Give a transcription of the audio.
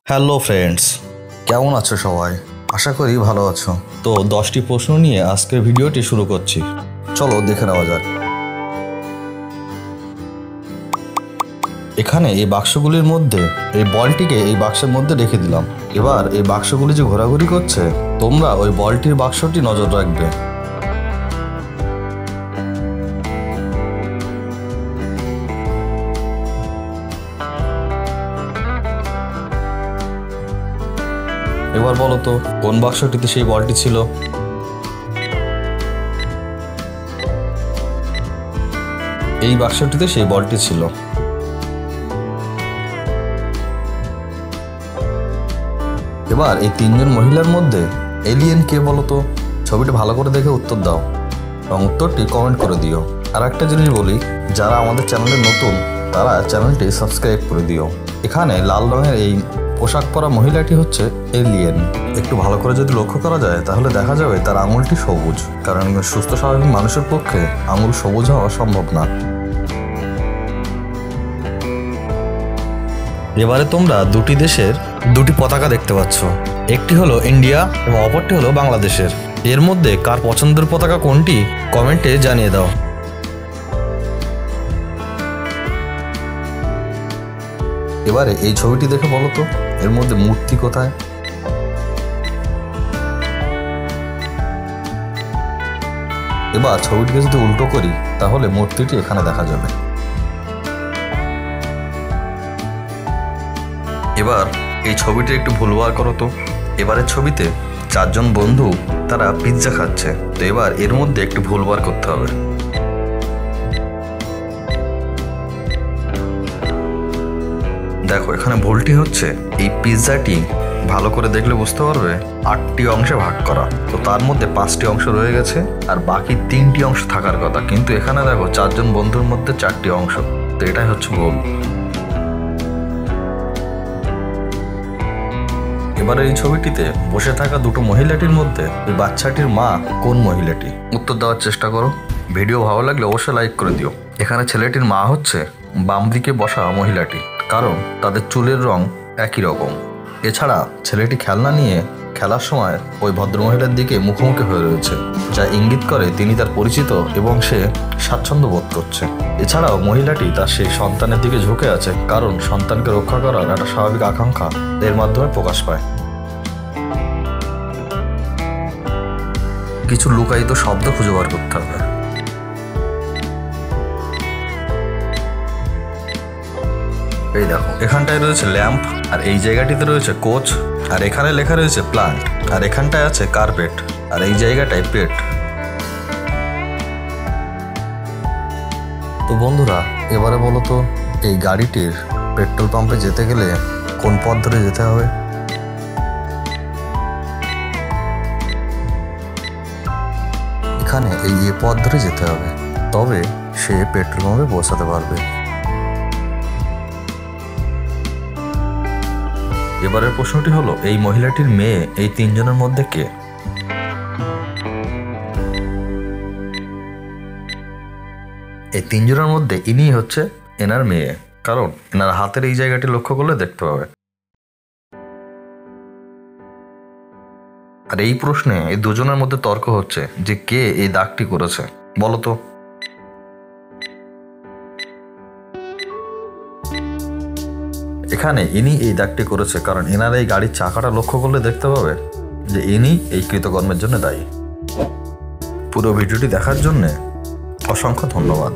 Hello friends, কেমন আছো সবাই? আশা করি ভালো আছো। তো 10টি প্রশ্ন নিয়ে আজকের ভিডিওটি শুরু করছি। চলো দেখে নেওয়া যাক। এখানে এই বাক্সগুলির মধ্যে এই বলটিকে এই বাক্সের মধ্যে রেখে দিলাম। এবার এই বাক্সগুলি যে ঘোরাঘুরি করছে, তোমরা ওই বলটির বাক্সটি নজর রাখবে। এবার বলো তো কোন বাক্সটিতে সেই বলটি ছিল? এই বাক্সটিতে সেই বলটি ছিল। এবার এই তিনজন মহিলার মধ্যে এলিয়েন কে বলো তো? ছবিটা ভালো করে দেখে উত্তর দাও এবং উত্তরটি কমেন্ট করে দিও। আর একটা জিনিস বলি, যারা আমাদের চ্যানেলে নতুন তারা চ্যানেলটি সাবস্ক্রাইব করে দিও। এখানে লাল রঙের এই পোশাক পরা মহিলাটি হচ্ছে এলিয়েন। একটু ভালো করে যদি লক্ষ্য করা যায় তাহলে দেখা যাবে তার আঙুলটি সবুজ, কারণ সুস্থ স্বাভাবিক মানুষের পক্ষে আঙুল সবুজ হওয়া সম্ভব না। এবারে তোমরা দুটি দেশের দুটি পতাকা দেখতে পাচ্ছ, একটি হলো ইন্ডিয়া এবং অপরটি হলো বাংলাদেশের। এর মধ্যে কার পছন্দের পতাকা কোনটি কমেন্টে জানিয়ে দাও। এবারে এই ছবিটি দেখে বলো তো এর মধ্যে মূর্তি কোথায়? এবার ছবিটিকে যদি উল্টো করি তাহলে মূর্তিটি এখানে দেখা যাবে। এবার এই ছবিটি একটু ভুলবার করো তো। এবারের ছবিতে চারজন বন্ধু তারা পিৎজা খাচ্ছে, তো এবার এর মধ্যে একটু ভুলবার করতে হবে। দেখো এখানে ভুলটি হচ্ছে এই পিৎজাটি ভালো করে দেখলে বুঝতে পারবে 8টি অংশে ভাগ করা, তো তার মধ্যে 5টি অংশ রয়ে গেছে আর বাকি 3টি অংশ থাকার কথা, কিন্তু এখানে দেখো চারজন বন্ধুর মধ্যে 4টি অংশ, তো এটাই হচ্ছে ভুল। এবারে এই ছবিটিতে বসে থাকা দুটো মহিলাটির মধ্যে ওই বাচ্চাটির মা কোন মহিলাটি? উত্তর দেওয়ার চেষ্টা করো। ভিডিও ভালো লাগলে অবশ্যই লাইক করে দিও। এখানে ছেলেটির মা হচ্ছে বাম দিকে বসা মহিলাটি, কারণ তাদের চুলের রং একই রকম। এছাড়া ছেলেটি খেলনা নিয়ে খেলার সময় ওই ভদ্রমহিলার দিকে মুখোমুখি হয়ে রয়েছে, যা ইঙ্গিত করে তিনি তার পরিচিত এবং সে স্বাচ্ছন্দ্য বোধ করছে। এছাড়াও মহিলাটি তার সেই সন্তানের দিকে ঝুঁকে আছে, কারণ সন্তানকে রক্ষা করার একটা স্বাভাবিক আকাঙ্ক্ষা এর মাধ্যমে প্রকাশ পায়। কিছু লুকায়িত শব্দ খুঁজে বার করতে হবে। এই দেখো এখানটায় রয়েছে ল্যাম্প, আর এই জায়গাটিতে রয়েছে কোচ, আর এখানে লেখা রয়েছে প্লান্ট, আর এখানটায় আছে কার্পেট, আর এই জায়গাটায় পেট। তো বন্ধুরা এবারে বলো তো এই গাড়িটির পেট্রোল পাম্পে যেতে গেলে কোন পথ ধরে যেতে হবে? এখানে এই পথ ধরে যেতে হবে, তবে সে পেট্রোল পাম্পে পৌঁছাতে পারবে। এবারের প্রশ্নটি হলো এই মহিলাটির মেয়ে এই তিনজনের মধ্যে কে? এই তিনজনের মধ্যে ইনি হচ্ছে এনার মেয়ে, কারণ এনার হাতের এই জায়গাটি লক্ষ্য করলে দেখতে পাবে। আর এই প্রশ্নে এই দুজনের মধ্যে তর্ক হচ্ছে যে কে এই দাগটি করেছে, বলো তো। এখানে ইনি এই দাগটি করেছে, কারণ এনার এই গাড়ির চাকাটা লক্ষ্য করলে দেখতে পাবে যে ইনি এই কৃতকর্মের জন্য দায়ী। পুরো ভিডিওটি দেখার জন্য অসংখ্য ধন্যবাদ।